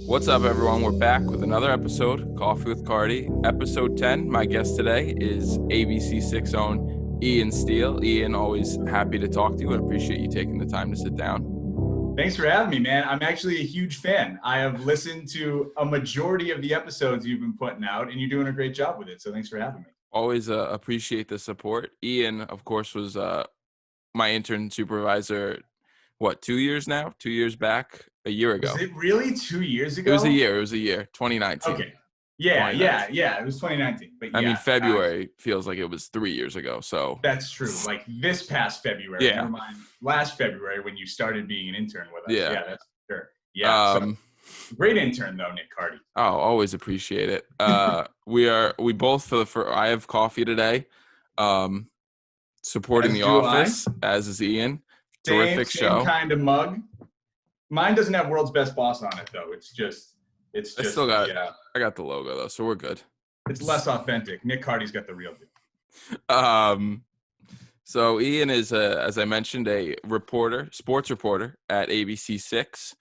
What's up, everyone? We're back with another episode, Coffee with Cardi, episode 10. My guest today is ABC6 own Ian Steele. Ian, always happy to talk to you and appreciate you taking the time to sit down. Thanks for having me, man. I'm actually a huge fan. I have listened to a majority of the episodes you've been putting out, and you're doing a great job with it. So thanks for having me. Always appreciate the support. Ian, of course, was my intern supervisor, 2 years now? 2 years back? A year ago. Was it really 2 years ago? It was a year, 2019. Okay. Yeah. It was 2019. But yeah, I mean, February feels like it was 3 years ago. So that's true. Like this past February. Yeah. Never mind. Last February when you started being an intern with us. Yeah. Yeah, that's sure. Yeah. Great intern though, Nick Cardi. Oh, always appreciate it. We both I have coffee today. Supporting The Office, as is Ian. Terrific show. Same kind of mug. Mine doesn't have World's Best Boss on it though. I got the logo though, so we're good. It's less authentic. Nick Cardi's got the real deal. So Ian is, as I mentioned, a sports reporter at ABC6,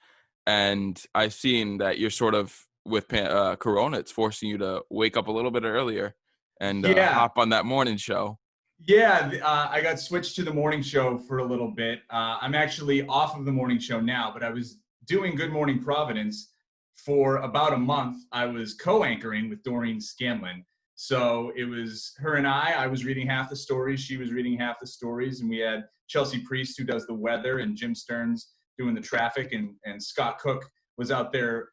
and I've seen that you're sort of with Corona. It's forcing you to wake up a little bit earlier and hop on that morning show. Yeah, I got switched to the morning show for a little bit. I'm actually off of the morning show now, but I was doing Good Morning Providence for about a month. I was co-anchoring with Doreen Scanlon. So it was her and I was reading half the stories. She was reading half the stories. And we had Chelsea Priest, who does the weather, and Jim Stearns doing the traffic. And Scott Cook was out there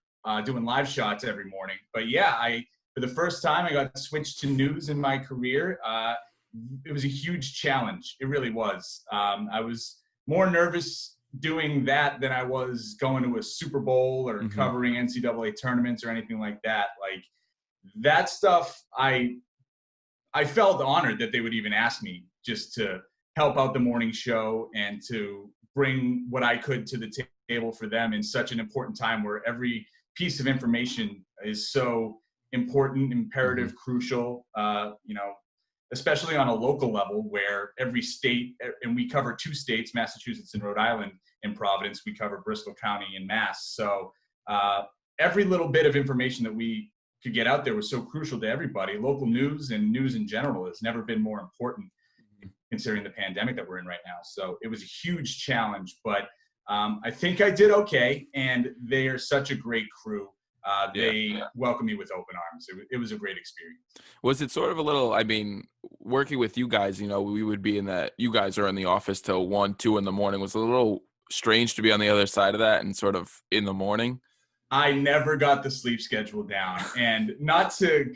doing live shots every morning. But yeah, for the first time, I got switched to news in my career. It was a huge challenge. It really was. I was more nervous doing that than I was going to a Super Bowl or covering NCAA tournaments or anything like that. Like that stuff, I felt honored that they would even ask me just to help out the morning show and to bring what I could to the table for them in such an important time where every piece of information is so important, imperative, crucial, especially on a local level where every state, and we cover 2 states, Massachusetts and Rhode Island, in Providence, we cover Bristol County and Mass. So every little bit of information that we could get out there was so crucial to everybody. Local news and news in general has never been more important considering the pandemic that we're in right now. So it was a huge challenge, but I think I did okay. And they are such a great crew. They welcomed me with open arms. It was a great experience. Was it sort of a little, working with you guys, we would be you guys are in the office till 1, 2 in the morning. Was it a little strange to be on the other side of that and sort of in the morning? I never got the sleep schedule down, and not to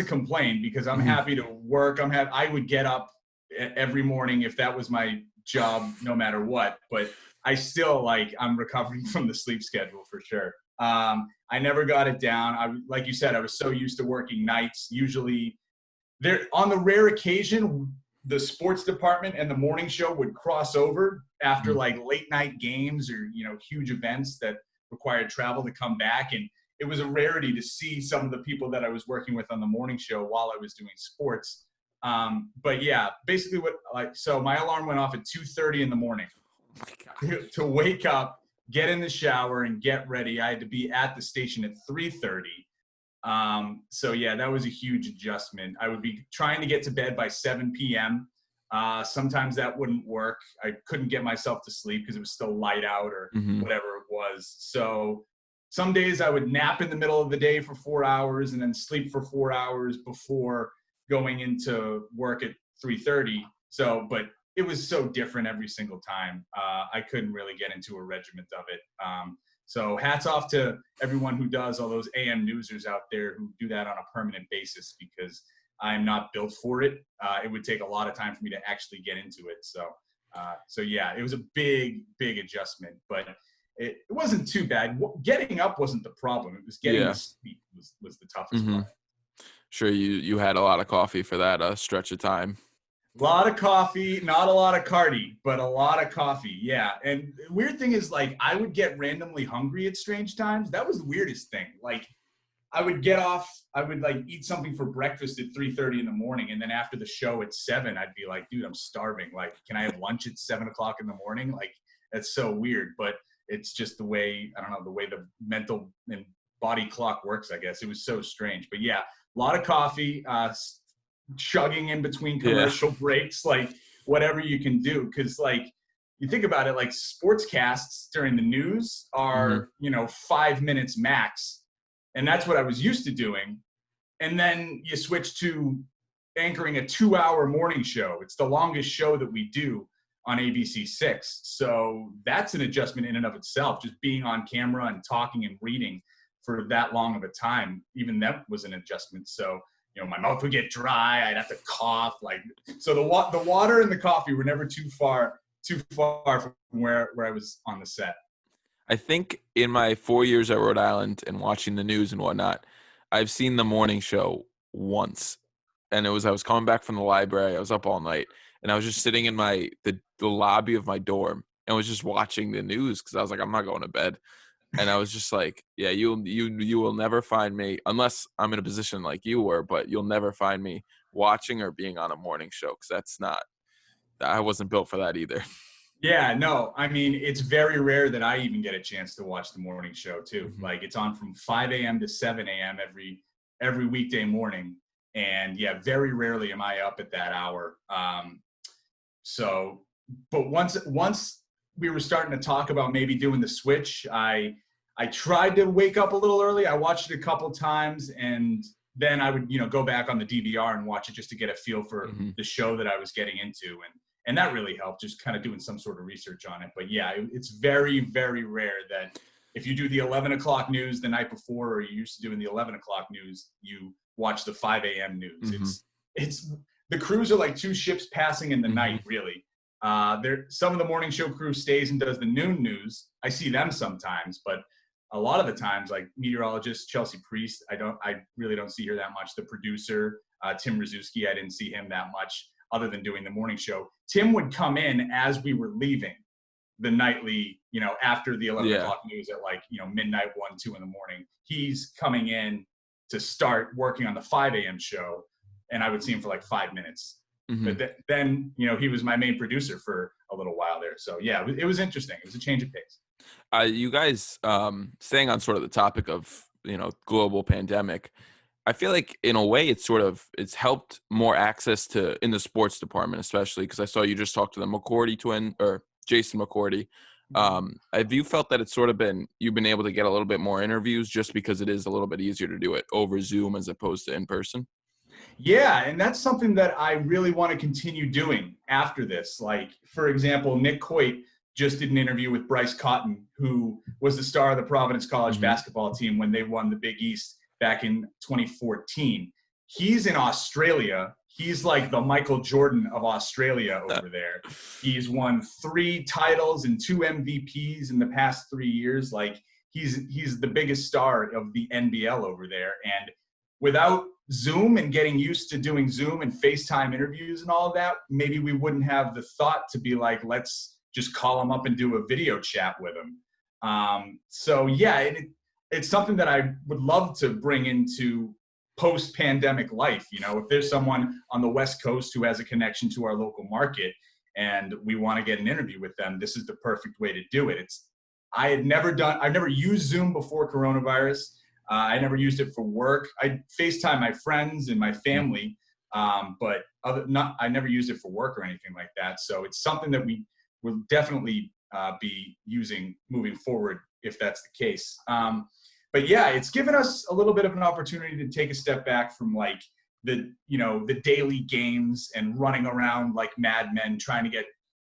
complain, because I'm happy to work. I would get up every morning if that was my job, no matter what, but I still I'm recovering from the sleep schedule for sure. I never got it down. Like you said, I was so used to working nights. Usually on the rare occasion, the sports department and the morning show would cross over after late night games or, huge events that required travel to come back. And it was a rarity to see some of the people that I was working with on the morning show while I was doing sports. But yeah, basically so my alarm went off at 2:30 in the morning to wake up, get in the shower and get ready. I had to be at the station at 3:30. So yeah, that was a huge adjustment. I would be trying to get to bed by 7 p.m. Sometimes that wouldn't work. I couldn't get myself to sleep because it was still light out or whatever it was. So some days I would nap in the middle of the day for 4 hours and then sleep for 4 hours before going into work at 3:30. But it was so different every single time. I couldn't really get into a regiment of it. So hats off to everyone who does, all those AM newsers out there who do that on a permanent basis, because I'm not built for it. It would take a lot of time for me to actually get into it. So yeah, it was a big adjustment, but it wasn't too bad. Getting up wasn't the problem. It was getting to sleep was the toughest part. Sure, you had a lot of coffee for that stretch of time. A lot of coffee, not a lot of Cardi, but a lot of coffee. Yeah. And the weird thing is I would get randomly hungry at strange times. That was the weirdest thing. I would get off, I would eat something for breakfast at 3:30 in the morning. And then after the show at 7, I'd be like, dude, I'm starving. Can I have lunch at 7 o'clock in the morning? That's so weird. But it's just the way, I don't know, the way the mental and body clock works, I guess. It was so strange. But yeah, a lot of coffee, chugging in between Yeah. commercial breaks, like whatever you can do. Because like you think about it, like sportscasts during the news are, 5 minutes max. And that's what I was used to doing. And then you switch to anchoring a 2-hour morning show. It's the longest show that we do on ABC6. So that's an adjustment in and of itself, just being on camera and talking and reading for that long of a time. Even that was an adjustment. So, my mouth would get dry. I'd have to cough. So the water and the coffee were never too far from where I was on the set. I think in my 4 years at Rhode Island and watching the news and whatnot, I've seen the morning show once. And I was coming back from the library. I was up all night, and I was just sitting in the lobby of my dorm and was just watching the news because I was like, I'm not going to bed. And I was just like, yeah, you will never find me, unless I'm in a position like you were, but you'll never find me watching or being on a morning show, because I wasn't built for that either. Yeah, no, I mean, it's very rare that I even get a chance to watch the morning show too. Mm-hmm. Like, it's on from 5 a.m. to 7 a.m. every weekday morning. And yeah, very rarely am I up at that hour. But once we were starting to talk about maybe doing the switch, I tried to wake up a little early. I watched it a couple times, and then I would, go back on the DVR and watch it just to get a feel for the show that I was getting into. And that really helped, just kind of doing some sort of research on it. But yeah, it's very, very rare that if you do the 11 o'clock news the night before, or you're used to doing the 11 o'clock news, you watch the 5 a.m. news. Mm-hmm. It's the crews are like two ships passing in the night, really. Some of the morning show crew stays and does the noon news. I see them sometimes, but a lot of the times, like meteorologist Chelsea Priest, I really don't see her that much. The producer, Tim Rzuski, I didn't see him that much other than doing the morning show. Tim would come in as we were leaving the nightly, after the 11 o'clock news at midnight, 1, 2 in the morning. He's coming in to start working on the 5 a.m. show, and I would see him for like 5 minutes. Mm-hmm. But then, he was my main producer for a little while there. So yeah, it was interesting. It was a change of pace. You guys, staying on sort of the topic of, global pandemic, I feel like in a way it's helped more access to in the sports department, especially because I saw you just talked to the McCourty twin, or Jason McCourty. Have you felt that you've been able to get a little bit more interviews just because it is a little bit easier to do it over Zoom as opposed to in person? Yeah, and that's something that I really want to continue doing after this. Like, for example, Nick Coit just did an interview with Bryce Cotton, who was the star of the Providence College basketball team when they won the Big East back in 2014. He's in Australia. He's like the Michael Jordan of Australia over there. He's won 3 titles and 2 MVPs in the past 3 years. Like, he's the biggest star of the NBL over there. And without Zoom and getting used to doing Zoom and FaceTime interviews and all of that, maybe we wouldn't have the thought to be like, let's just call him up and do a video chat with him. So yeah, it's something that I would love to bring into post-pandemic life. If there's someone on the West Coast who has a connection to our local market and we want to get an interview with them, this is the perfect way to do it. I've never used Zoom before coronavirus. I never used it for work. I FaceTime my friends and my family, but I never used it for work or anything like that. So it's something that we will definitely be using moving forward if that's the case. But yeah, it's given us a little bit of an opportunity to take a step back from like the daily games and running around like madmen trying to get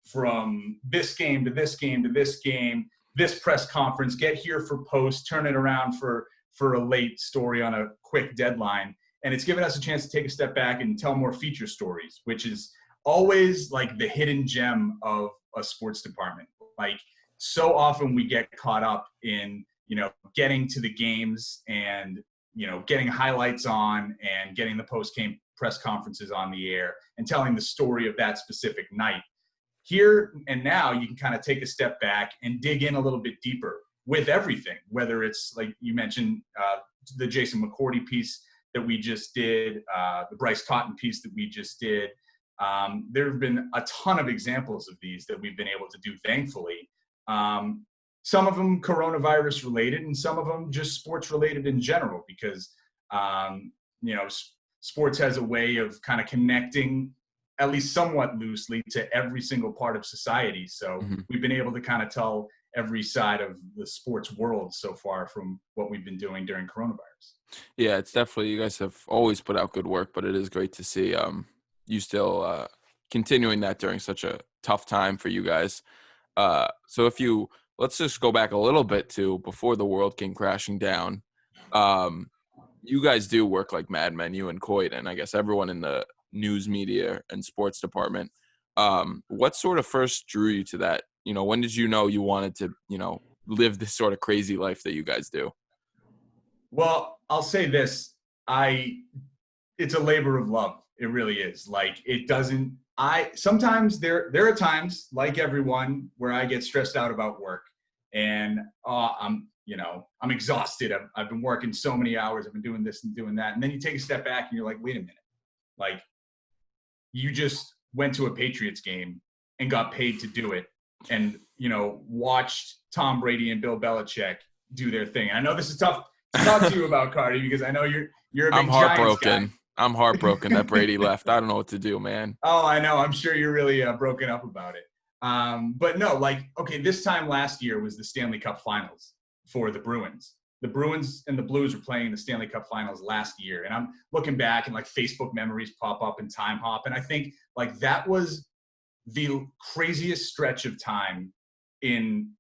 from this game to this game to this game, this press conference, get here for post, turn it around for a late story on a quick deadline. And it's given us a chance to take a step back and tell more feature stories, which is always like the hidden gem of a sports department. Like, so often we get caught up in, getting to the games and, getting highlights on and getting the post-game press conferences on the air and telling the story of that specific night. Here and now, you can kind of take a step back and dig in a little bit deeper with everything, whether it's like you mentioned, the Jason McCourty piece that we just did, the Bryce Cotton piece that we just did. There have been a ton of examples of these that we've been able to do, thankfully. some of them coronavirus related and some of them just sports related in general, because, you know, sports has a way of kind of connecting at least somewhat loosely to every single part of society. So we've been able to kind of tell every side of the sports world so far from what we've been doing during coronavirus. Yeah, it's definitely, you guys have always put out good work, but it is great to see you still continuing that during such a tough time for you guys. So let's just go back a little bit to before the world came crashing down. You guys do work like madmen, you and Coit, and I guess everyone in the news media and sports department. What sort of first drew you to that? You know, when did you know you wanted to, you know, live this sort of crazy life that you guys do? Well, I'll say this. It's a labor of love. It really is. Like, it doesn't, sometimes there are times, like everyone, where I get stressed out about work and I'm exhausted. I've been working so many hours. I've been doing this and doing that. And then you take a step back and you're like, wait a minute. Like, you just went to a Patriots game and got paid to do it, and, you know, watched Tom Brady and Bill Belichick do their thing. I know this is tough to talk to you about, Cardi, because I know you're a big Giants guy. I'm heartbroken that Brady left. I don't know what to do, man. Oh, I know. I'm sure you're really broken up about it. But no, like, okay, this time last year was the Stanley Cup Finals for the Bruins. The Bruins and the Blues were playing in the Stanley Cup Finals last year. And I'm looking back and like Facebook memories pop up and time hop. And I think like that was the craziest stretch of time in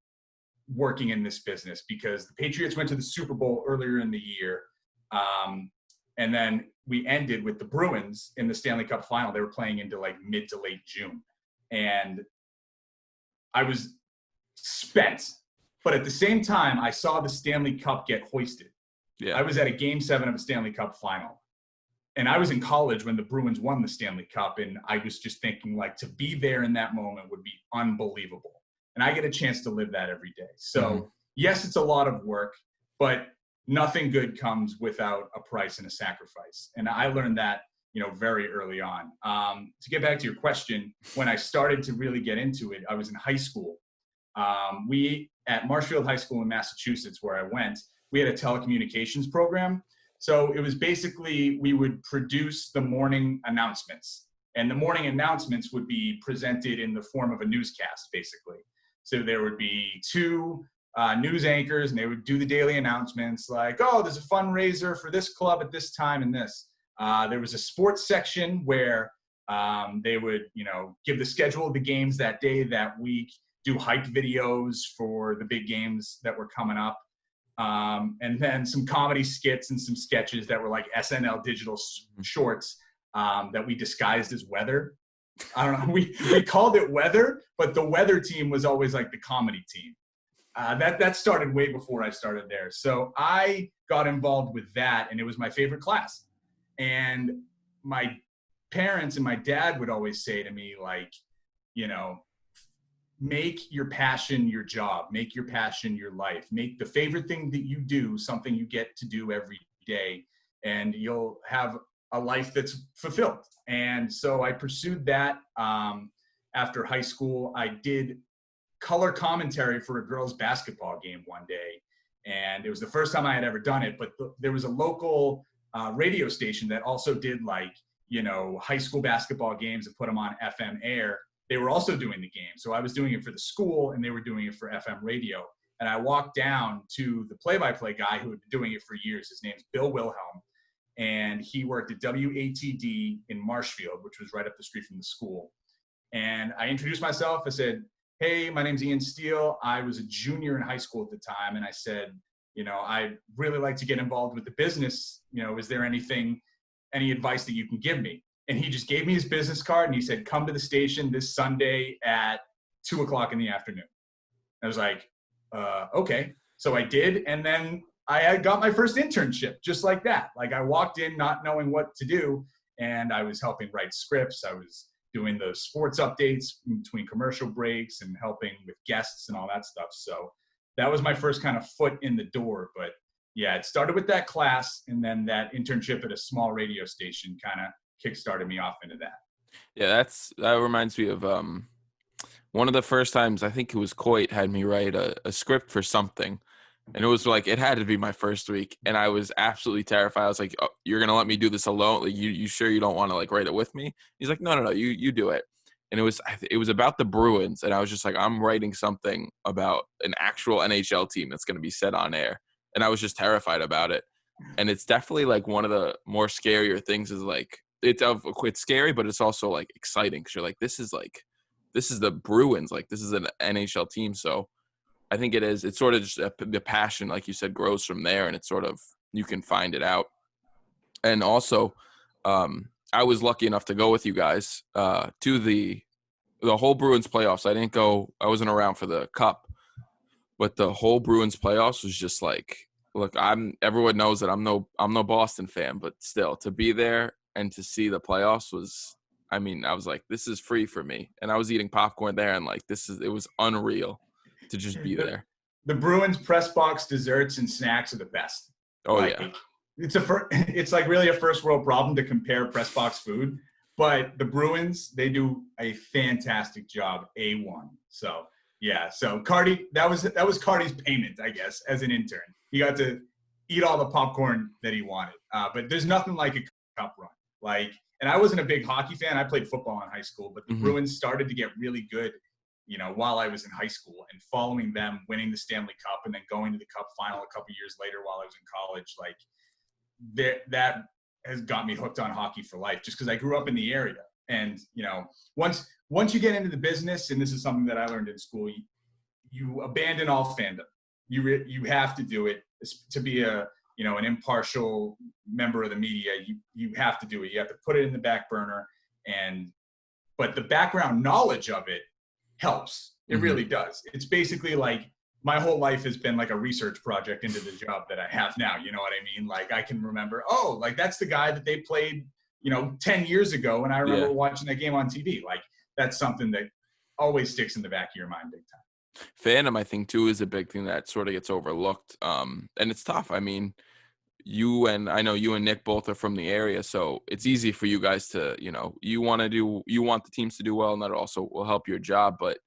working in this business, because the Patriots went to the Super Bowl earlier in the year. And then we ended with the Bruins in the Stanley Cup Final. They were playing into like mid to late June. And I was spent. But at the same time, I saw the Stanley Cup get hoisted. Yeah. I was at a Game 7 of a Stanley Cup Final. And I was in college when the Bruins won the Stanley Cup. And I was just thinking, like, to be there in that moment would be unbelievable. And I get a chance to live that every day. So, yes, it's a lot of work, but nothing good comes without a price and a sacrifice. And I learned that, you know, very early on. To get back to your question, when I started to really get into it, I was in high school. We, at Marshfield High School in Massachusetts, where I went, we had a telecommunications program. So it was basically, we would produce the morning announcements. And the morning announcements would be presented in the form of a newscast, basically. So there would be two news anchors, and they would do the daily announcements like, oh, there's a fundraiser for this club at this time and this. There was a sports section where they would, you know, give the schedule of the games that day, that week, do hype videos for the big games that were coming up. And then some comedy skits and some sketches that were like SNL digital shorts that we disguised as weather. I don't know. We called it weather, but the weather team was always like the comedy team. That started way before I started there. So I got involved with that, and it was my favorite class. And my parents and my dad would always say to me, like, you know, make your passion your job, make your passion your life, make the favorite thing that you do something you get to do every day, and you'll have a life that's fulfilled. And so I pursued that. After high school, I did color commentary for a girls' basketball game one day. And it was the first time I had ever done it, but there was a local radio station that also did, like, you know, high school basketball games and put them on FM air. They were also doing the game. So I was doing it for the school, and they were doing it for FM radio. And I walked down to the play-by-play guy who had been doing it for years. His name's Bill Wilhelm. And he worked at WATD in Marshfield, which was right up the street from the school. And I introduced myself. I said, hey, my name's Ian Steele. I was a junior in high school at the time. And I said, you know, I'd really like to get involved with the business. You know, is there any advice that you can give me? And he just gave me his business card, and he said, come to the station this Sunday at 2:00 in the afternoon. I was like, okay. So I did. And then I got my first internship just like that. Like, I walked in not knowing what to do, and I was helping write scripts. I was doing the sports updates between commercial breaks and helping with guests and all that stuff. So that was my first kind of foot in the door. But yeah, it started with that class, and then that internship at a small radio station kind of kickstarted me off into that. Yeah, that reminds me of one one of the first times, I think it was Coit had me write a script for something. And it was like, it had to be my first week. And I was absolutely terrified. I was like, oh, you're going to let me do this alone? Like, you sure you don't want to like write it with me? He's like, no, you do it. And it was about the Bruins. And I was just like, I'm writing something about an actual NHL team that's going to be set on air. And I was just terrified about it. And it's definitely like one of the more scarier things is like, it's scary, but it's also like exciting. Cause you're like, this is the Bruins. Like this is an NHL team. So I think it is. It's sort of just the passion, like you said, grows from there, and it's sort of you can find it out. And also, I was lucky enough to go with you guys to the whole Bruins playoffs. I didn't go. I wasn't around for the Cup, but the whole Bruins playoffs was just like, look, everyone knows that I'm no Boston fan, but still to be there and to see the playoffs was. I mean, I was like, this is free for me, and I was eating popcorn there, and like it was unreal to just be there. The Bruins press box desserts and snacks are the best. Oh like, yeah, it's like really a first world problem to compare press box food, but the Bruins, they do a fantastic job. A1. So yeah, so Cardi, that was Cardi's payment, I guess, as an intern. He got to eat all the popcorn that he wanted. But there's nothing like a cup run. Like, and I wasn't a big hockey fan. I played football in high school, but the Bruins started to get really good, while I was in high school, and following them winning the Stanley Cup and then going to the Cup Final a couple years later while I was in college, like that has got me hooked on hockey for life just because I grew up in the area. And, once you get into the business, and this is something that I learned in school, you abandon all fandom. You have to do it to be an impartial member of the media. You have to do it. You have to put it in the back burner. But the background knowledge of it helps. It really does. It's basically like my whole life has been like a research project into the job that I have now. You know what I mean? Like I can remember, like that's the guy that they played, 10 years ago. And I remember watching that game on TV. Like that's something that always sticks in the back of your mind big time. Fandom, I think too, is a big thing that sort of gets overlooked. And it's tough. I mean, I know you and Nick both are from the area, so it's easy for you guys to, you want the teams to do well, and that also will help your job. But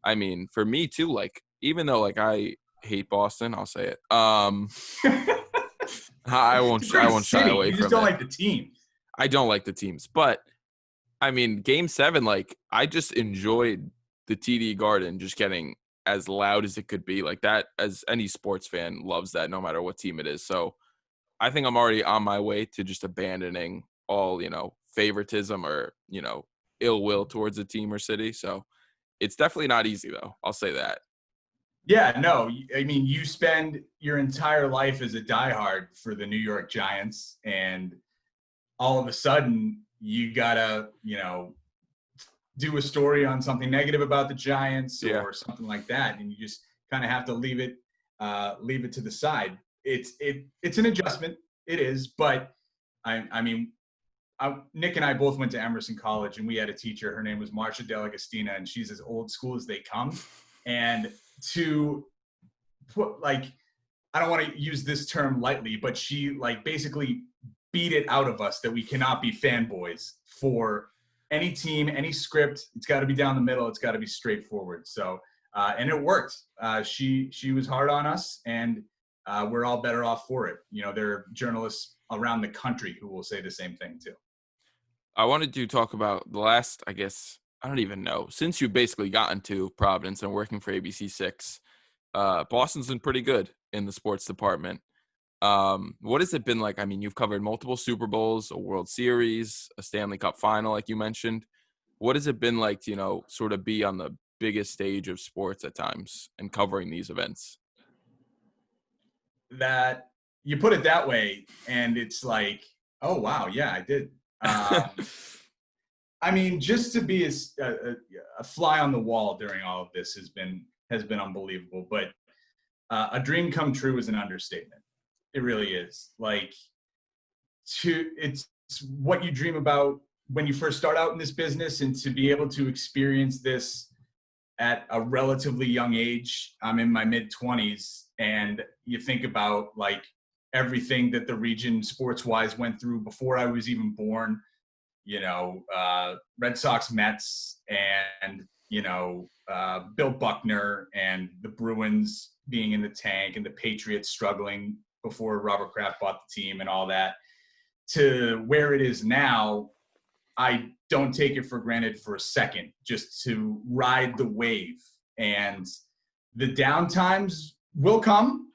I mean, for me too, like, even though like I hate Boston, I'll say it. I won't shy away from it. You just don't like the team. I don't like the teams, but I mean, Game 7, like I just enjoyed the TD Garden just getting as loud as it could be, like that. As any sports fan loves that, no matter what team it is. So I think I'm already on my way to just abandoning all, favoritism or, ill will towards a team or city. So it's definitely not easy, though. I'll say that. Yeah, no, I mean, you spend your entire life as a diehard for the New York Giants, and all of a sudden you gotta, do a story on something negative about the Giants or something like that, and you just kind of have to leave it to the side. It's an adjustment. It is, but I mean, Nick and I both went to Emerson College, and we had a teacher. Her name was Marcia Delagostina, and she's as old school as they come. And to put, like, I don't want to use this term lightly, but she like basically beat it out of us that we cannot be fanboys for any team, any script. It's got to be down the middle. It's got to be straightforward. So, and it worked. She was hard on us, and we're all better off for it. There are journalists around the country who will say the same thing too. I wanted to talk about the last, I guess, I don't even know, since you've basically gotten to Providence and working for ABC6, Boston's been pretty good in the sports department. What has it been like? I mean, you've covered multiple Super Bowls, a World Series, a Stanley Cup Final, like you mentioned. What has it been like to, sort of be on the biggest stage of sports at times and covering these events? That you put it that way, and it's like, oh wow, yeah, I did. I mean, just to be a fly on the wall during all of this has been unbelievable. But a dream come true is an understatement. It really is. Like, it's what you dream about when you first start out in this business, and to be able to experience this at a relatively young age. I'm in my mid-20s, and you think about like everything that the region sports-wise went through before I was even born. Red Sox, Mets, and Bill Buckner and the Bruins being in the tank and the Patriots struggling before Robert Kraft bought the team and all that, to where it is now, I don't take it for granted for a second, just to ride the wave. And the downtimes will come,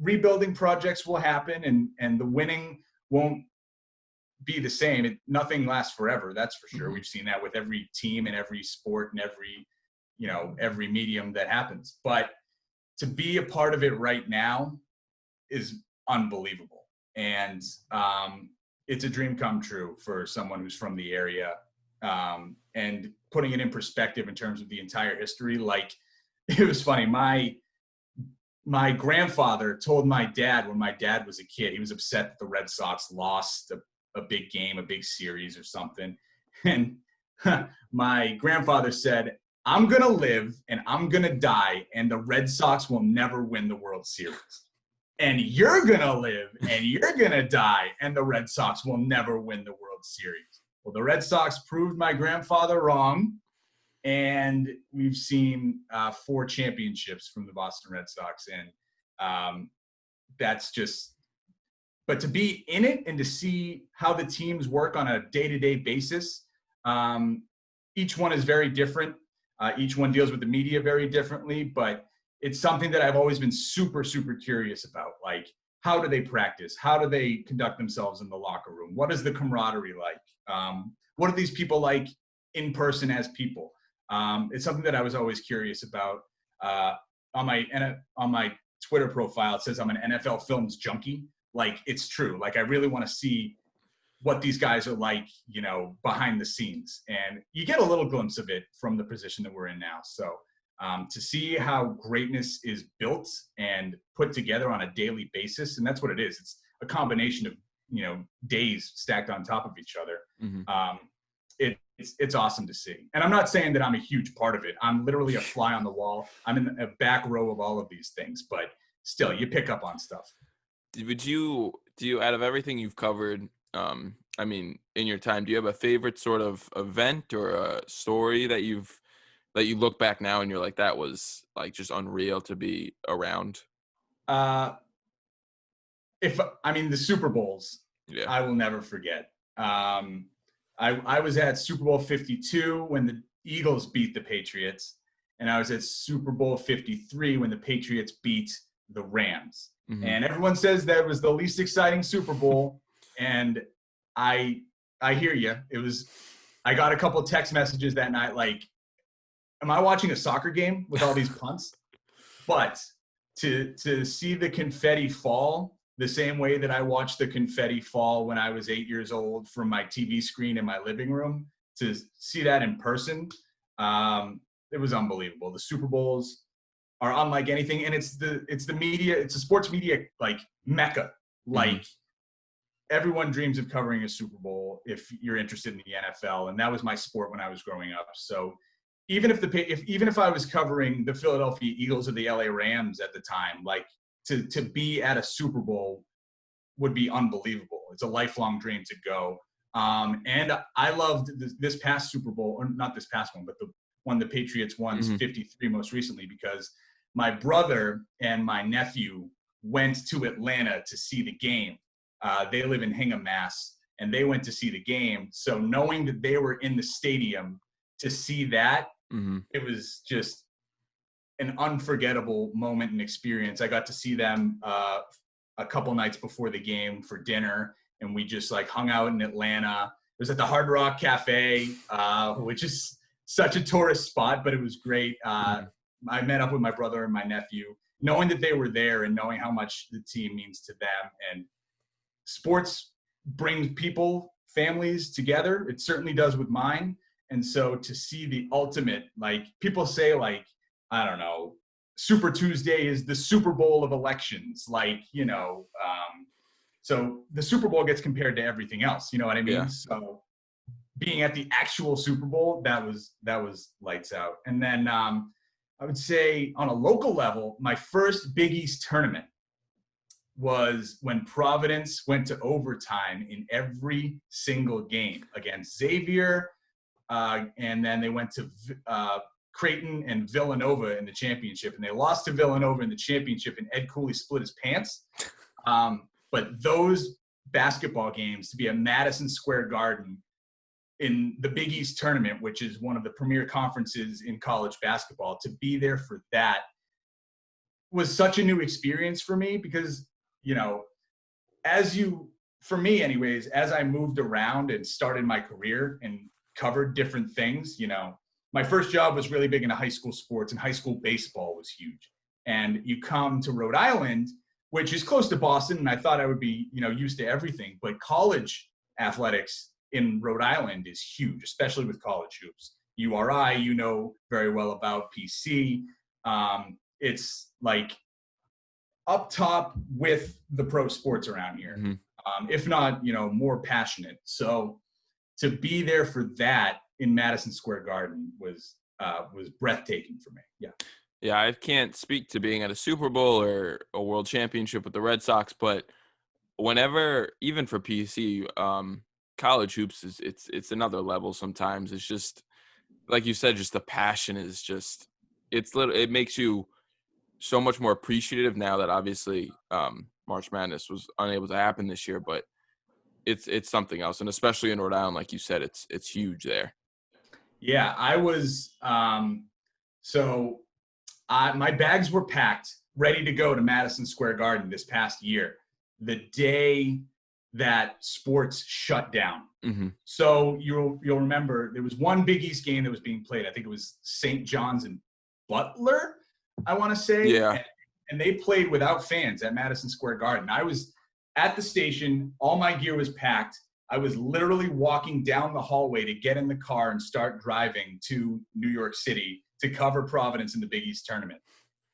rebuilding projects will happen, and the winning won't be the same. Nothing lasts forever, that's for sure. We've seen that with every team and every sport and every medium that happens. But to be a part of it right now is unbelievable. And it's a dream come true for someone who's from the area. And putting it in perspective in terms of the entire history, like, it was funny. My grandfather told my dad when my dad was a kid, he was upset that the Red Sox lost a big game, a big series or something. And my grandfather said, I'm going to live and I'm going to die, and the Red Sox will never win the World Series. And you're going to live and you're going to die, and the Red Sox will never win the World Series. Well, the Red Sox proved my grandfather wrong, and we've seen 4 championships from the Boston Red Sox. And that's just – but to be in it and to see how the teams work on a day-to-day basis, each one is very different. Each one deals with the media very differently, but it's something that I've always been super, super curious about. Like, how do they practice? How do they conduct themselves in the locker room? What is the camaraderie like? What are these people like in person as people? It's something that I was always curious about. On my Twitter profile, it says I'm an NFL films junkie. Like, it's true. Like, I really want to see what these guys are like, behind the scenes. And you get a little glimpse of it from the position that we're in now. So to see how greatness is built and put together on a daily basis, and that's what it is. It's a combination of, days stacked on top of each other. Mm-hmm. It's awesome to see. And I'm not saying that I'm a huge part of it. I'm literally a fly on the wall. I'm in a back row of all of these things, but still, you pick up on stuff. Do you, out of everything you've covered, in your time, do you have a favorite sort of event or a story that you look back now and you're like, that was like just unreal to be around? The Super Bowls, yeah, I will never forget. I was at Super Bowl 52 when the Eagles beat the Patriots, and I was at Super Bowl 53 when the Patriots beat the Rams. Mm-hmm. And everyone says that was the least exciting Super Bowl, and I hear you. I got a couple of text messages that night like, am I watching a soccer game with all these punts? But to see the confetti fall the same way that I watched the confetti fall when I was 8 years old from my TV screen in my living room, to see that in person, it was unbelievable. The Super Bowls are unlike anything, and it's the media, it's a sports media like mecca. Like, mm-hmm. Everyone dreams of covering a Super Bowl if you're interested in the NFL, and that was my sport when I was growing up. So even if I was covering the Philadelphia Eagles or the LA Rams at the time, like to be at a Super Bowl would be unbelievable. It's a lifelong dream to go. And I loved this past Super Bowl, or not this past one, but the one the Patriots won, mm-hmm. 53 most recently, because my brother and my nephew went to Atlanta to see the game. They live in Hingham, Mass, and they went to see the game. So knowing that they were in the stadium to see that, mm-hmm. It was just an unforgettable moment and experience. I got to see them a couple nights before the game for dinner, and we just like hung out in Atlanta. It was at the Hard Rock Cafe, which is such a tourist spot, but it was great. Mm-hmm. I met up with my brother and my nephew, knowing that they were there and knowing how much the team means to them. And sports brings people, families together. It certainly does with mine. And so to see the ultimate, like people say, like, I don't know, Super Tuesday is the Super Bowl of elections. Like, so the Super Bowl gets compared to everything else. You know what I mean? Yeah. So being at the actual Super Bowl, that was lights out. And then I would say on a local level, my first Big East tournament was when Providence went to overtime in every single game against Xavier, and then they went to Creighton and Villanova in the championship, and they lost to Villanova in the championship, and Ed Cooley split his pants. But those basketball games, to be at Madison Square Garden in the Big East tournament, which is one of the premier conferences in college basketball, to be there for that was such a new experience for me because, for me anyways, as I moved around and started my career and covered different things, my first job was really big into high school sports, and high school baseball was huge. And you come to Rhode Island, which is close to Boston, and I thought I would be, used to everything. But college athletics in Rhode Island is huge, especially with college hoops. URI, very well about PC. It's like up top with the pro sports around here, if not, more passionate. So to be there for that in Madison Square Garden was breathtaking for me. Yeah. Yeah, I can't speak to being at a Super Bowl or a World Championship with the Red Sox, but whenever, even for PC, college hoops it's another level. Sometimes it's just like you said, just the passion is just it makes you so much more appreciative now that obviously March Madness was unable to happen this year, but it's something else, and especially in Rhode Island, like you said, it's huge there. Yeah, I was my bags were packed, ready to go to Madison Square Garden this past year, the day that sports shut down. So you'll remember there was one Big East game that was being played. I think it was St. John's and Butler, I want to say. Yeah. And they played without fans at Madison Square Garden. I was at the station. All my gear was packed. I was literally walking down the hallway to get in the car and start driving to New York City to cover Providence in the Big East tournament.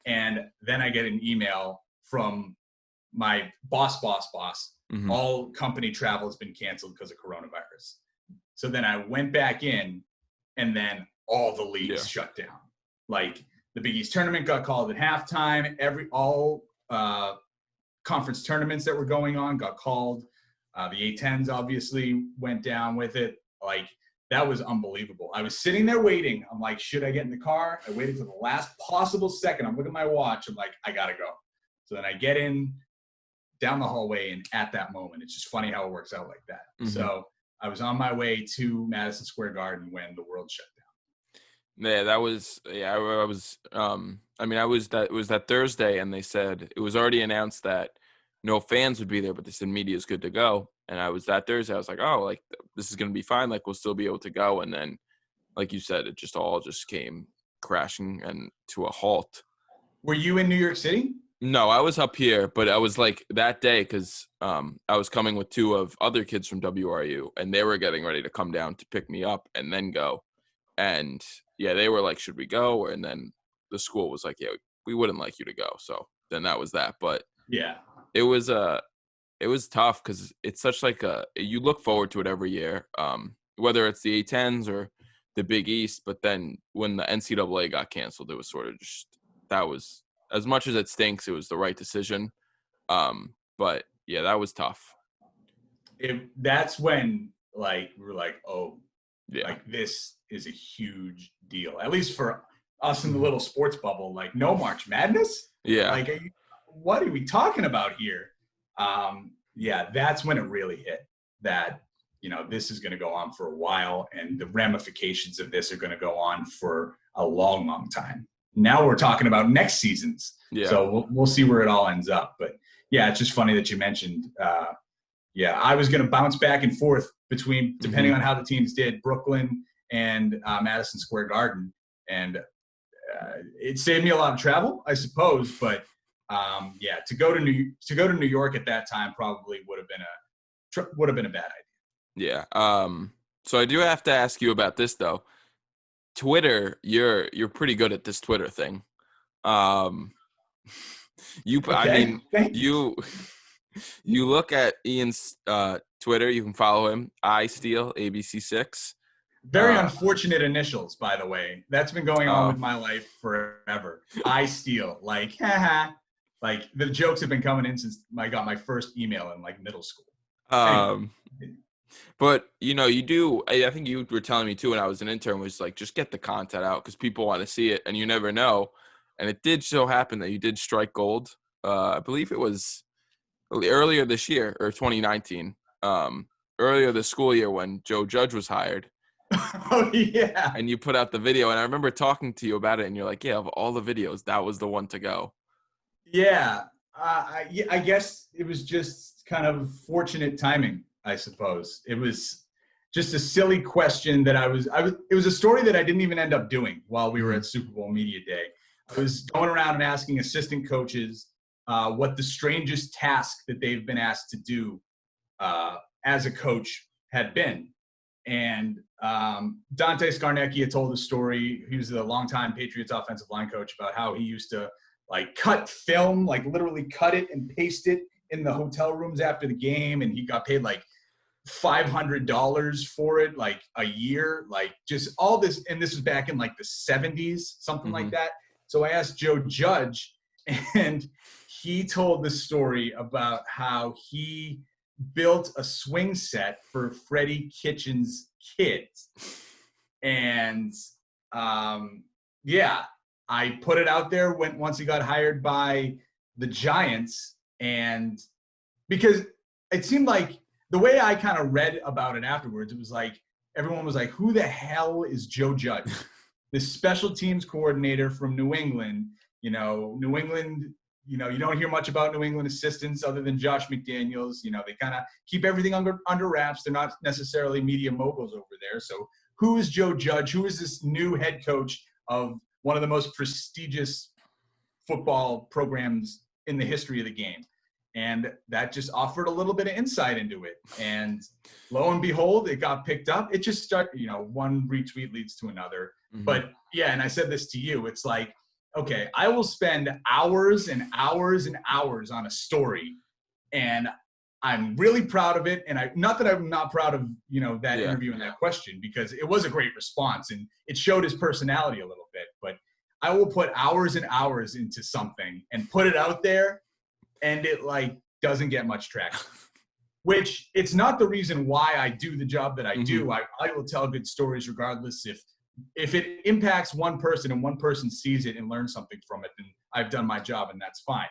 And then I get an email from my boss. All company travel has been canceled because of coronavirus. So then I went back in, and then all the leagues shut down. Like the Big East tournament got called at halftime. All conference tournaments that were going on got called. The A10s obviously went down with it. Like, that was unbelievable. I was sitting there waiting. I'm like, should I get in the car? I waited for the last possible second. I'm looking at my watch. I'm like, I gotta go. So then I get in down the hallway, and at that moment, it's just funny how it works out like that. So I was on my way to Madison Square Garden when the world shut down. Yeah, that was, I was, it was that Thursday, and they said it was already announced that no fans would be there, but they said media is good to go. And I was that Thursday, I was like, oh, like, this is going to be fine. Like, we'll still be able to go. And then, like you said, it just all just came crashing and to a halt. Were you in New York City? No, I was up here, but I was like that day because I was coming with two of other kids from WRU, and they were getting ready to come down to pick me up and then go. And yeah, they were like, should we go? And then the school was like, yeah, we wouldn't like you to go. So then that was that. But yeah, it was tough because it's such like you look forward to it every year, whether it's the A10s or the Big East. But then when the NCAA got canceled, it was sort of just, that was, as much as it stinks, it was the right decision. But yeah, that was tough. That's when we were like, oh, yeah, like this is a huge deal, at least for us in the little sports bubble. Like, no March Madness? Yeah. Like, what are we talking about here? Yeah, that's when it really hit that, this is going to go on for a while, and the ramifications of this are going to go on for a long, long time. Now we're talking about next seasons. Yeah. So we'll see where it all ends up. But yeah, it's just funny that you mentioned, I was going to bounce back and forth between, depending on how the teams did, Brooklyn and Madison Square Garden. And it saved me a lot of travel, I suppose. But to go to New York at that time probably would have been a bad idea. Yeah. So I do have to ask you about this though. Twitter, you're pretty good at this Twitter thing. You look at Ian's Twitter, you can follow him, Ian Steele, ABC6. Very unfortunate initials, by the way. That's been going on with my life forever. Ian Steele, like, haha. Like, the jokes have been coming in since I got my first email in like middle school. But you do. I think you were telling me too when I was an intern, was like, just get the content out because people want to see it, and you never know. And it did so happen that you did strike gold. I believe it was earlier this year or 2019. Earlier this school year when Joe Judge was hired. Oh yeah. And you put out the video, and I remember talking to you about it, and you're like, yeah, of all the videos, that was the one to go. Yeah. I guess it was just kind of fortunate timing, I suppose. It was just a silly question that it was a story that I didn't even end up doing while we were at Super Bowl Media Day. I was going around and asking assistant coaches what the strangest task that they've been asked to do as a coach had been. And Dante Scarnecchia had told the story. He was a longtime Patriots offensive line coach, about how he used to like cut film, like literally cut it and paste it in the hotel rooms after the game. And he got paid like $500 for it, like a year, like just all this. And this was back in like the 70s, something like that. So I asked Joe Judge, and he told the story about how he built a swing set for Freddie Kitchens' kids. And yeah, I put it out there once he got hired by the Giants. And because it seemed like the way I kind of read about it afterwards, it was like everyone was like, who the hell is Joe Judge? This special teams coordinator from New England. New England, you don't hear much about New England assistants other than Josh McDaniels. They kind of keep everything under wraps. They're not necessarily media moguls over there. So who is Joe Judge? Who is this new head coach of one of the most prestigious football programs in the history of the game? And that just offered a little bit of insight into it. And lo and behold, it got picked up. It just started, one retweet leads to another. But yeah, and I said this to you, it's like, okay, I will spend hours and hours and hours on a story, and I'm really proud of it. And not that I'm not proud of, that interview and that question, because it was a great response and it showed his personality a little bit, but I will put hours and hours into something and put it out there, and it like doesn't get much traction, which it's not the reason why I do the job that I do. I will tell good stories regardless. If it impacts one person and one person sees it and learns something from it, then I've done my job, and that's fine.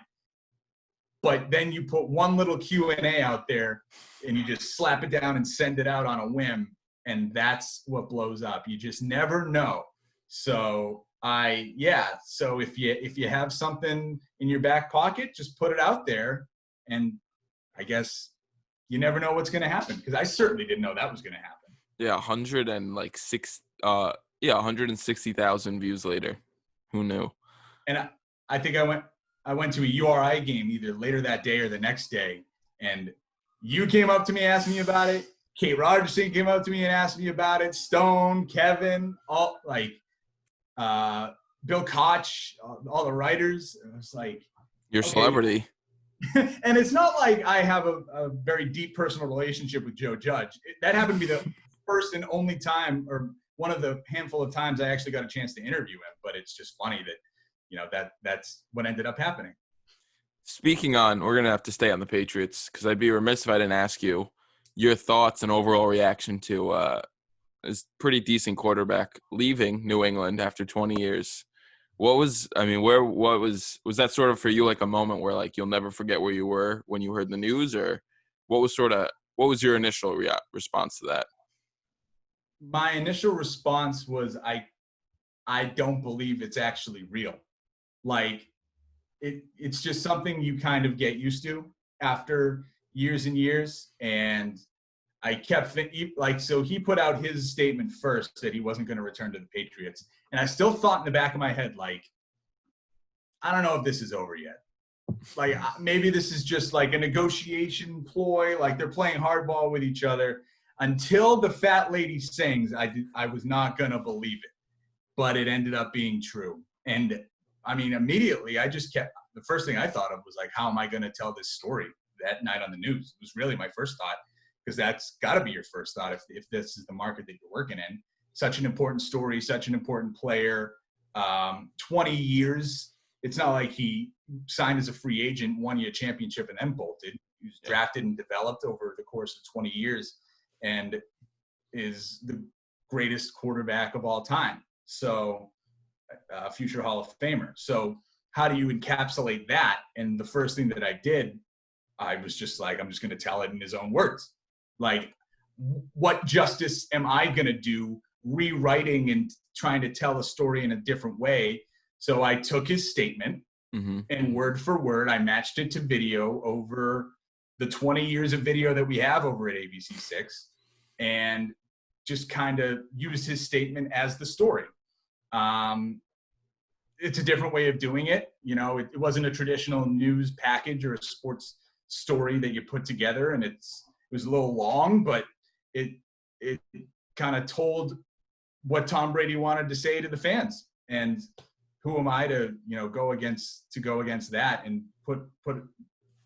But then you put one little Q&A out there and you just slap it down and send it out on a whim, and that's what blows up. You just never know. So so if you have something in your back pocket, just put it out there, and I guess you never know what's going to happen, because I certainly didn't know that was going to happen. Yeah, 160,000 views later. Who knew? And I think I went to a URI game either later that day or the next day, and you came up to me asking me about it. Kate Rogerson came up to me and asked me about it. Stone, Kevin, all like Bill Koch, all the writers. It was like, you're a celebrity. And it's not like I have a very deep personal relationship with Joe Judge. That happened to be the first and only time, or one of the handful of times I actually got a chance to interview him. But it's just funny that that's what ended up happening. We're going to have to stay on the Patriots, because I'd be remiss if I didn't ask you your thoughts and overall reaction to this pretty decent quarterback leaving New England after 20 years. Was that sort of for you like a moment where like you'll never forget where you were when you heard the news, or what was your initial response to that? My initial response was, I don't believe it's actually real. Like it's just something you kind of get used to after years and years. And I kept thinking, so he put out his statement first that he wasn't going to return to the Patriots. And I still thought in the back of my head, like, I don't know if this is over yet. Like, maybe this is just like a negotiation ploy. Like they're playing hardball with each other. Until the fat lady sings, I was not going to believe it. But it ended up being true. And I mean, immediately the first thing I thought of was like, how am I going to tell this story that night on the news? It was really my first thought, because that's got to be your first thought if this is the market that you're working in. Such an important story, such an important player, 20 years. It's not like he signed as a free agent, won you a championship, and then bolted. He was drafted and developed over the course of 20 years. and is the greatest quarterback of all time. So future Hall of Famer. So how do you encapsulate that? And the first thing that I did, I was just like, I'm just going to tell it in his own words. Like, what justice am I going to do rewriting and trying to tell a story in a different way? So I took his statement and word for word, I matched it to video over the 20 years of video that we have over at ABC6, and just kind of used his statement as the story. It's a different way of doing it. You know, it wasn't a traditional news package or a sports story that you put together, and it was a little long, but it kind of told what Tom Brady wanted to say to the fans. And who am I to, you know, go against that and put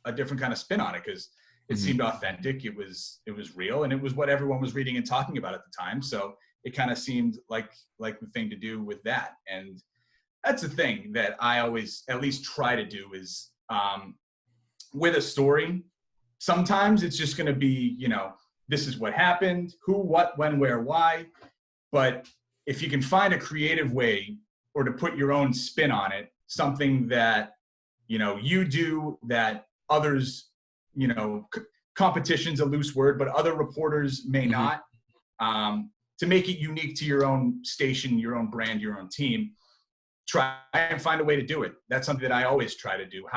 a different kind of spin on it? Because it seemed authentic. It was real, and it was what everyone was reading and talking about at the time. So it kind of seemed like the thing to do with that. And that's the thing that I always at least try to do is with a story, sometimes it's just going to be, you know, this is what happened, who, what, when, where, why. But if you can find a creative way or to put your own spin on it, something that, you know, you do that others, you know, competition's a loose word, but other reporters may not, to make it unique to your own station, your own brand, your own team, try and find a way to do it. That's something that I always try to do.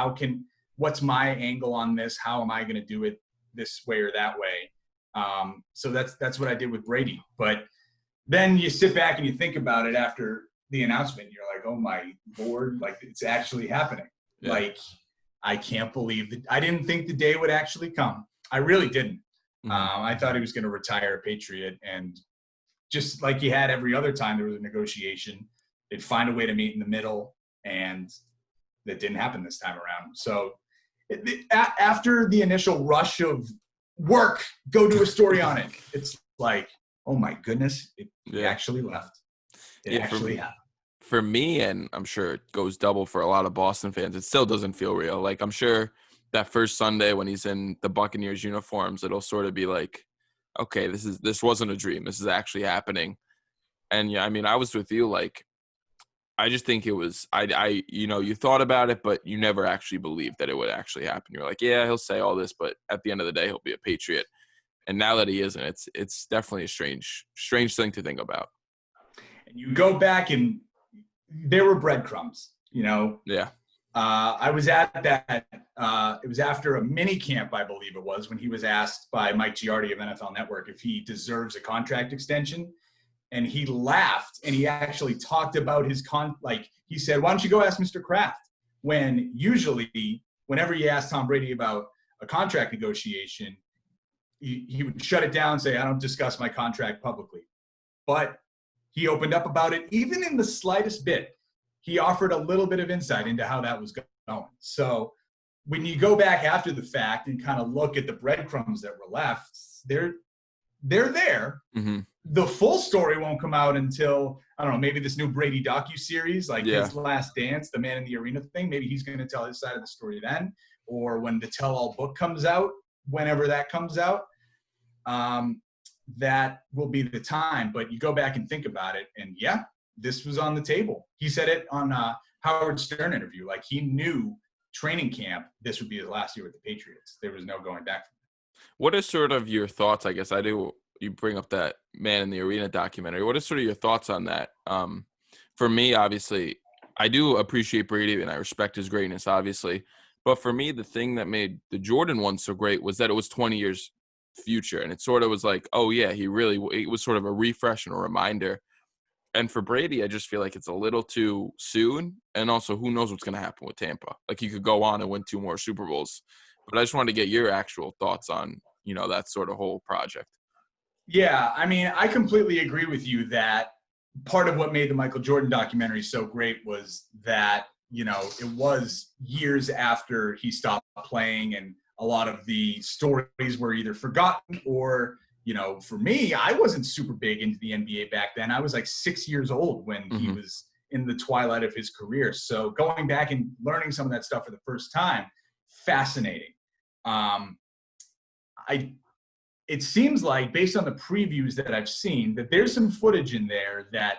What's my angle on this? How am I going to do it this way or that way? So that's what I did with Brady. But then you sit back and you think about it after the announcement. You're like, oh my Lord, like it's actually happening. Yeah. Like, I can't believe that. I didn't think the day would actually come. I really didn't. I thought he was going to retire a Patriot, and just like he had every other time there was a negotiation, they'd find a way to meet in the middle, and that didn't happen this time around. So after the initial rush of work, go do a story on it, it's like, oh my goodness, it actually left. It actually happened. For me, and I'm sure it goes double for a lot of Boston fans, it still doesn't feel real. Like, I'm sure that first Sunday when he's in the Buccaneers uniforms, it'll sort of be like, okay, this wasn't a dream. This is actually happening. And yeah, I mean, I was with you. Like, I just think it was, you know, you thought about it, but you never actually believed that it would actually happen. You're like, yeah, he'll say all this, but at the end of the day, he'll be a Patriot. And now that he isn't, it's definitely a strange thing to think about. And you go back and there were breadcrumbs, you know? Yeah. I was at that, it was after a mini camp, I believe it was, when he was asked by Mike Giardi of NFL Network if he deserves a contract extension. And he laughed, and he actually talked about his he said, why don't you go ask Mr. Kraft? When usually, whenever you ask Tom Brady about a contract negotiation, he would shut it down and say, I don't discuss my contract publicly. But he opened up about it, even in the slightest bit. He offered a little bit of insight into how that was going. So when you go back after the fact and kind of look at the breadcrumbs that were left, they're there. Mm-hmm. The full story won't come out until, I don't know, maybe this new Brady docuseries, like his Last Dance, the Man in the Arena thing. Maybe he's going to tell his side of the story then, or when the tell-all book comes out, whenever that comes out, that will be the time. But you go back and think about it, and this was on the table. He said it on a Howard Stern interview. Like, he knew training camp, this would be his last year with the Patriots. There was no going back from that. What is sort of your thoughts? I guess you bring up that Man in the Arena documentary. What is sort of your thoughts on that? For me, obviously, I do appreciate Brady and I respect his greatness, obviously. But for me, the thing that made the Jordan one so great was that it was 20 years future. And it sort of was like, oh, yeah, it was sort of a refresh and a reminder. And for Brady, I just feel like it's a little too soon. And also, who knows what's going to happen with Tampa? Like, he could go on and win 2 more Super Bowls. But I just wanted to get your actual thoughts on, you know, that sort of whole project. Yeah, I mean, I completely agree with you that part of what made the Michael Jordan documentary so great was that, you know, it was years after he stopped playing, and a lot of the stories were either forgotten or, you know, for me, I wasn't super big into the NBA back then. I was like 6 years old when he was in the twilight of his career. So going back and learning some of that stuff for the first time, fascinating. it seems like, based on the previews that I've seen, that there's some footage in there that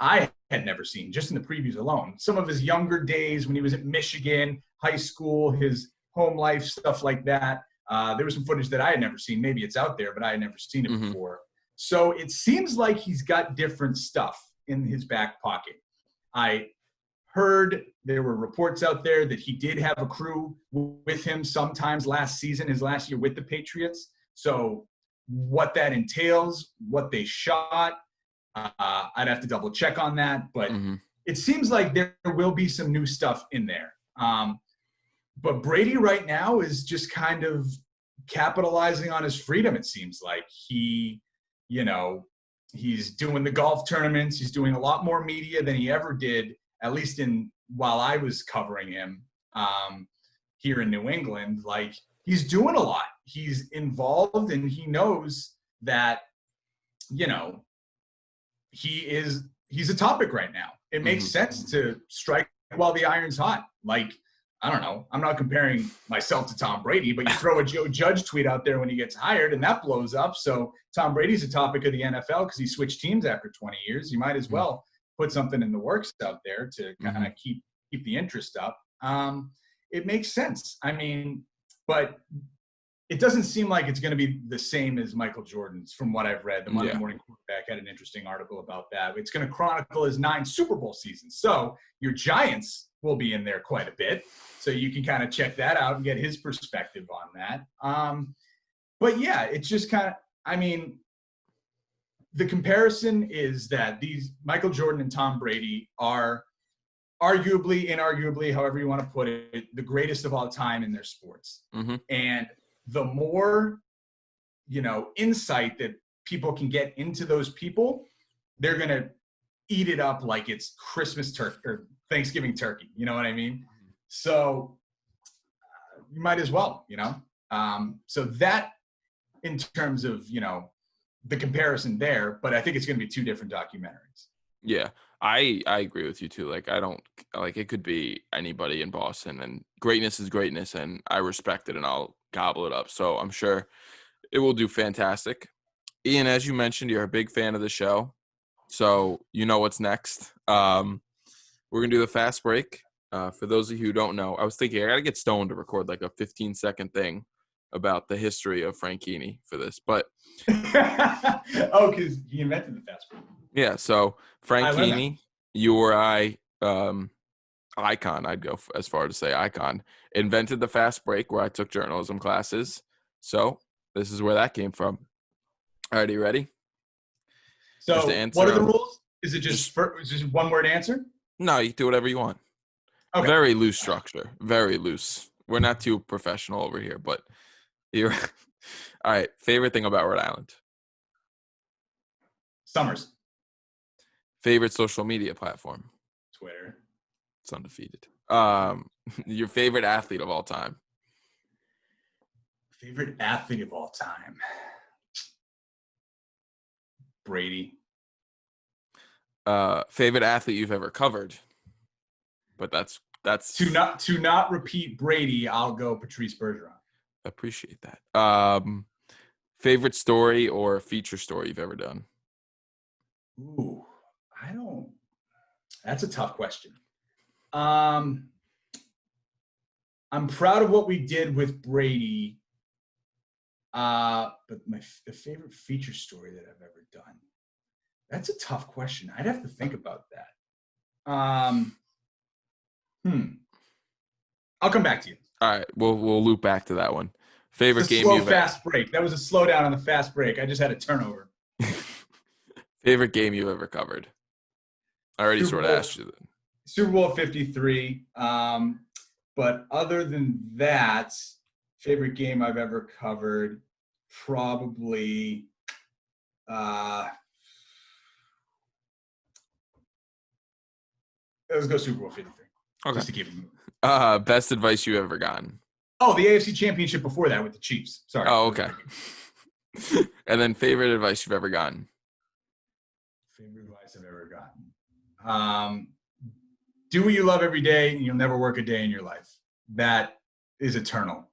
I had never seen, just in the previews alone. Some of his younger days when he was at Michigan, high school, his home life, stuff like that. There was some footage that I had never seen. Maybe it's out there, but I had never seen it before. So it seems like he's got different stuff in his back pocket. I heard there were reports out there that he did have a crew with him sometimes last season, his last year with the Patriots. So what that entails, what they shot, I'd have to double check on that. But it seems like there will be some new stuff in there. But Brady right now is just kind of capitalizing on his freedom, it seems like. He, he's doing the golf tournaments. He's doing a lot more media than he ever did, at least while I was covering him here in New England. Like, he's doing a lot. He's involved, and he knows that, he's a topic right now. It makes sense to strike while the iron's hot. Like, I don't know. I'm not comparing myself to Tom Brady, but you throw a Joe Judge tweet out there when he gets hired and that blows up. So Tom Brady's a topic of the NFL because he switched teams after 20 years. You might as well put something in the works out there to kind of keep the interest up. It makes sense. I mean, but it doesn't seem like it's going to be the same as Michael Jordan's from what I've read. The Monday Morning Quarterback had an interesting article about that. It's going to chronicle his 9 Super Bowl seasons. So your Giants will be in there quite a bit. So you can kind of check that out and get his perspective on that. But yeah, it's just kind of, I mean, the comparison is that these Michael Jordan and Tom Brady are arguably, inarguably, however you want to put it, the greatest of all time in their sports. And the more, insight that people can get into those people, they're going to eat it up like it's Christmas turkey or Thanksgiving turkey. You know what I mean? So you might as well, so that in terms of, the comparison there, but I think it's going to be 2 different documentaries. Yeah, I agree with you too. Like, I don't like, it could be anybody in Boston, and greatness is greatness, and I respect it, and I'll gobble it up. So I'm sure it will do fantastic. Ian, as you mentioned, you're a big fan of the show, so you know what's next. We're gonna do the fast break. For those of you who don't know, I was thinking I gotta get Stone to record like a 15-second thing about the history of Franchini for this, but because he invented the fast break. Yeah, so Franchini, you or I, icon, I'd go as far to say icon, invented the fast break where I took journalism classes. So this is where that came from. All right, are you ready? So what are the rules? Is it just one word answer? No, you can do whatever you want. Okay. Very loose structure. Very loose. We're not too professional over here, but you're all right. Favorite thing about Rhode Island? Summers. Favorite social media platform? Twitter. It's undefeated. Your favorite athlete of all time? Favorite athlete of all time? Brady. Favorite athlete you've ever covered? But that's to not repeat Brady, I'll go Patrice Bergeron. Appreciate that. Favorite story or feature story you've ever done? Ooh, that's a tough question. I'm proud of what we did with Brady. But the favorite feature story that I've ever done, that's a tough question. I'd have to think about that. I'll come back to you. All right, we'll loop back to that one. Favorite game you've fast break. That was a slowdown on the fast break. I just had a turnover. Favorite game you've ever covered? I already sort of asked you that. Super Bowl 53. But other than that, favorite game I've ever covered, probably let's go Super Bowl 53. Okay. Just to keep it moving. Best advice you've ever gotten? Oh, the AFC Championship before that with the Chiefs. Sorry. Oh, okay. And then favorite advice you've ever gotten? Favorite advice I've ever gotten. Do what you love every day, and you'll never work a day in your life. That is eternal.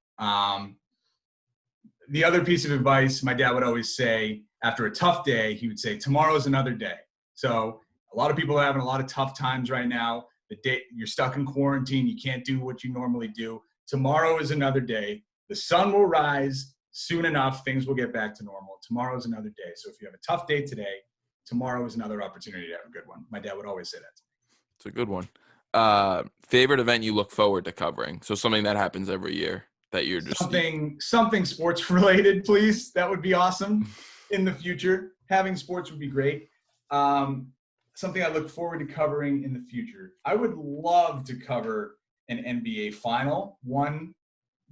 the other piece of advice my dad would always say after a tough day, he would say, tomorrow's another day. So a lot of people are having a lot of tough times right now. The day you're stuck in quarantine, you can't do what you normally do. Tomorrow is another day. The sun will rise soon enough. Things will get back to normal. Tomorrow is another day. So if you have a tough day today, tomorrow is another opportunity to have a good one. My dad would always say that to me. It's a good one. Favorite event you look forward to covering? So something that happens every year that you're just something sports related, please. That would be awesome in the future. Having sports would be great. Something I look forward to covering in the future. I would love to cover an NBA final. One,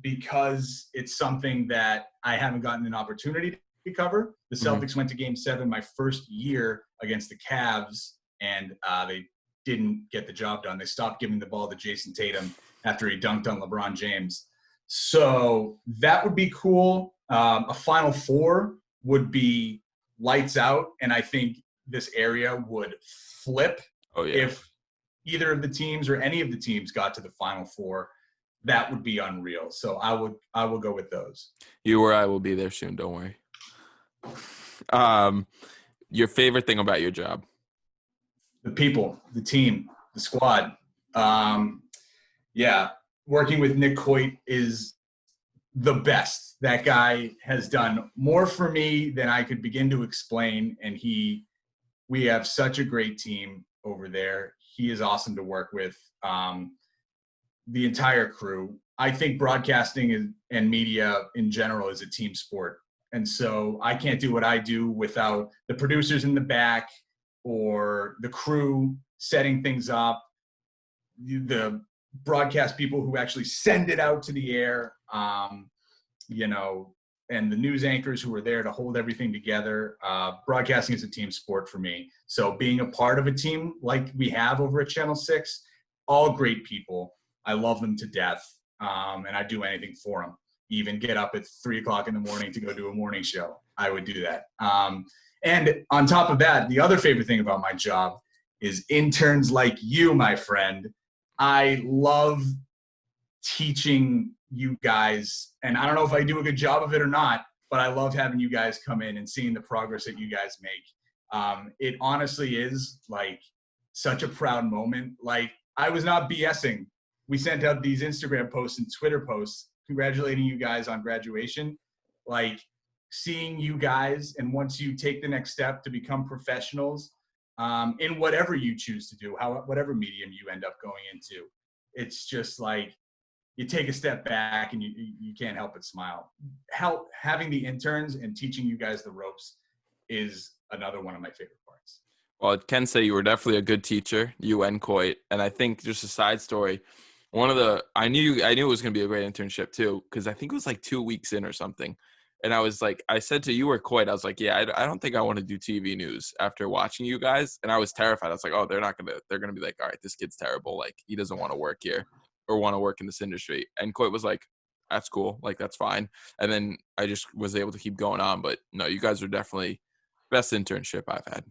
because it's something that I haven't gotten an opportunity to cover. The Celtics went to Game 7 my first year against the Cavs, and they didn't get the job done. They stopped giving the ball to Jason Tatum after he dunked on LeBron James. So that would be cool. A Final Four would be lights out, and I think this area would flip if either of the teams or any of the teams got to the Final Four. That would be unreal. So I will go with those. You or I will be there soon. Don't worry. Your favorite thing about your job? The people, the team, the squad. Working with Nick Coit is the best. That guy has done more for me than I could begin to explain. And we have such a great team over there. He is awesome to work with. The entire crew. I think broadcasting and media in general is a team sport. And so I can't do what I do without the producers in the back or the crew setting things up, the broadcast people who actually send it out to the air, and the news anchors who are there to hold everything together. Broadcasting is a team sport for me. So being a part of a team like we have over at Channel 6, all great people. I love them to death, and I'd do anything for them. Even get up at 3 o'clock in the morning to go do a morning show. I would do that. And on top of that, the other favorite thing about my job is interns like you, my friend. I love teaching you guys, and I don't know if I do a good job of it or not, but I love having you guys come in and seeing the progress that you guys make. It honestly is like such a proud moment. Like, I was not BSing. We sent out these Instagram posts and Twitter posts congratulating you guys on graduation. Like, seeing you guys, and once you take the next step to become professionals in whatever you choose to do, whatever medium you end up going into, it's just like you take a step back and you can't help but smile. Having the interns and teaching you guys the ropes is another one of my favorite parts. Well, I can say you were definitely a good teacher, you and Coit. And I think, just a side story, I knew it was going to be a great internship too, because I think it was like 2 weeks in or something. And I was like, I said to you or Coit, I was like, yeah, I don't think I want to do TV news after watching you guys. And I was terrified. I was like, oh, they're going to be like, all right, this kid's terrible. Like, he doesn't want to work here or want to work in this industry. And Coit was like, that's cool. Like, that's fine. And then I just was able to keep going on. But no, you guys are definitely best internship I've had.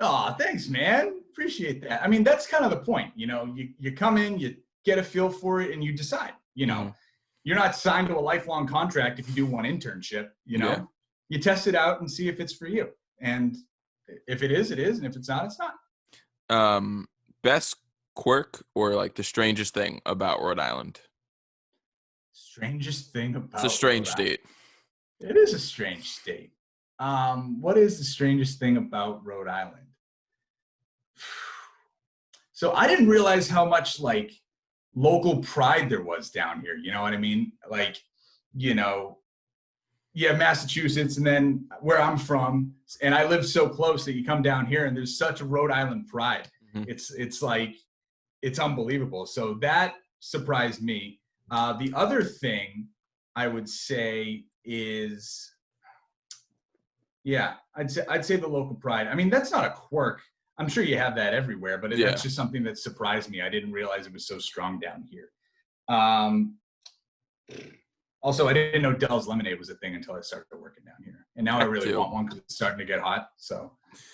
Oh, thanks, man. Appreciate that. I mean, that's kind of the point. You come in, you get a feel for it, and you decide. You're not signed to a lifelong contract if you do one internship. You test it out and see if it's for you. And if it is, it is. And if it's not, it's not. Best quirk or like the strangest thing about Rhode Island? Strangest thing about It's a strange state. It is a strange state. What is the strangest thing about Rhode Island? So I didn't realize how much like local pride there was down here. You know what I mean? Like, you have Massachusetts, and then where I'm from, and I live so close that you come down here and there's such a Rhode Island pride. Mm-hmm. It's like, it's unbelievable. So that surprised me. The other thing I would say is, I'd say the local pride. I mean, that's not a quirk. I'm sure you have that everywhere, but that's just something that surprised me. I didn't realize it was so strong down here. Also, I didn't know Dell's Lemonade was a thing until I started working down here. And now I really want one because it's starting to get hot. So,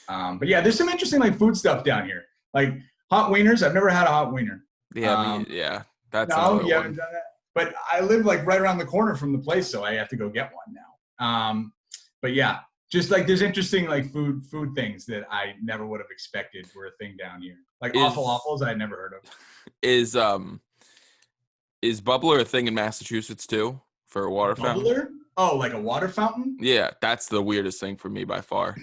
but yeah, there's some interesting like food stuff down here. Like hot wieners. I've never had a hot wiener. Yeah, that's no, you haven't done that. But I live like right around the corner from the place, so I have to go get one now. But yeah, just like there's interesting like food things that I never would have expected were a thing down here. Like awful waffles, I'd never heard of. Is bubbler a thing in Massachusetts too for a water fountain? Bubbler? Oh, like a water fountain? Yeah, that's the weirdest thing for me by far.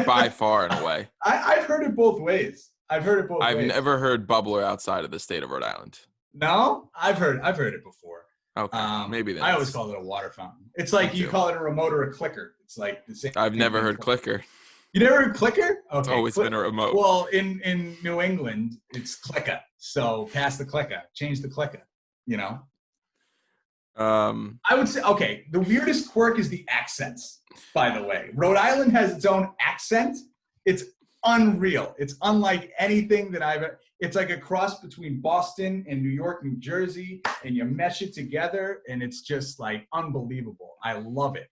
By far in a way. I've heard it both ways. I've never heard bubbler outside of the state of Rhode Island. No, I've heard it before. Okay, maybe then. I always call it a water fountain. It's like you call it a remote or a clicker. It's like the same. I've never heard clicker. You never heard clicker? Okay, it's always been a remote. Well, in New England, it's clicker. So pass the clicker, change the clicker. You know. I would say okay. The weirdest quirk is the accents. By the way, Rhode Island has its own accent. It's unreal. It's unlike anything that it's like a cross between Boston and New York, New Jersey, and you mesh it together, and it's just like unbelievable. I love it.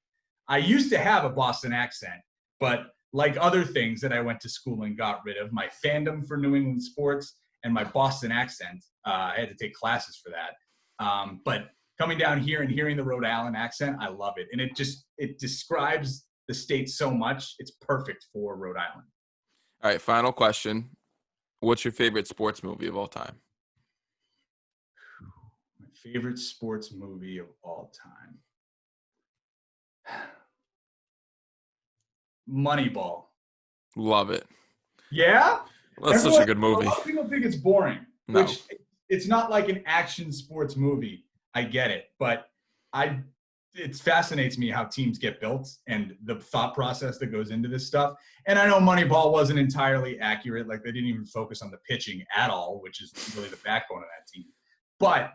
I used to have a Boston accent, but like other things that I went to school and got rid of, my fandom for New England sports and my Boston accent, I had to take classes for that. But coming down here and hearing the Rhode Island accent, I love it. And it describes the state so much. It's perfect for Rhode Island. All right, final question. What's your favorite sports movie of all time? My favorite sports movie of all time. Moneyball. Love it. Yeah? That's such a good movie. A lot of people think it's boring. No. Which it's not like an action sports movie. I get it. But it fascinates me how teams get built and the thought process that goes into this stuff. And I know Moneyball wasn't entirely accurate. Like they didn't even focus on the pitching at all, which is really the backbone of that team. But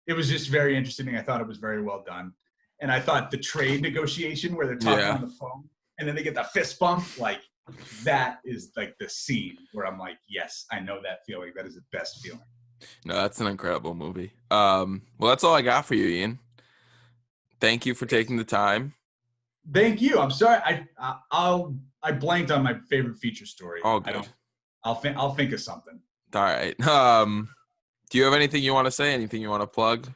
it was just very interesting. I thought it was very well done. And I thought the trade negotiation where they're talking on the phone and then they get the fist bump, like that is like the scene where I'm like, yes, I know that feeling. That is the best feeling. No, that's an incredible movie. Well, that's all I got for you, Ian. Thank you for taking the time. Thank you. I'm sorry. I blanked on my favorite feature story. All good. I'll think of something. All right. Do you have anything you want to say? Anything you want to plug?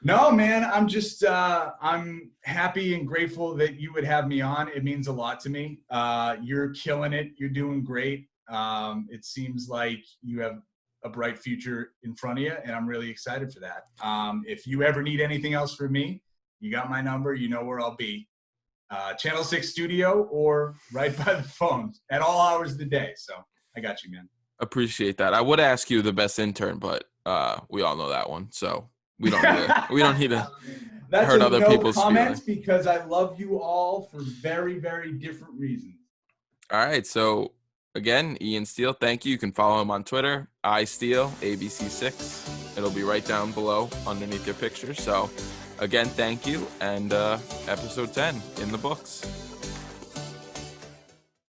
No, man. I'm just I'm happy and grateful that you would have me on. It means a lot to me. You're killing it. You're doing great. It seems like you have a bright future in front of you, and I'm really excited for that. If you ever need anything else from me, you got my number. You know where I'll be. Channel 6 studio or right by the phone at all hours of the day. So I got you, man. Appreciate that. I would ask you the best intern, but we all know that one. So we don't need to hurt other people's comments feelings. Because I love you all for very, very different reasons. All right. So again, Ian Steele, thank you. You can follow him on Twitter, iSteele, ABC6. It'll be right down below underneath your picture. So again, thank you. And episode 10 in the books.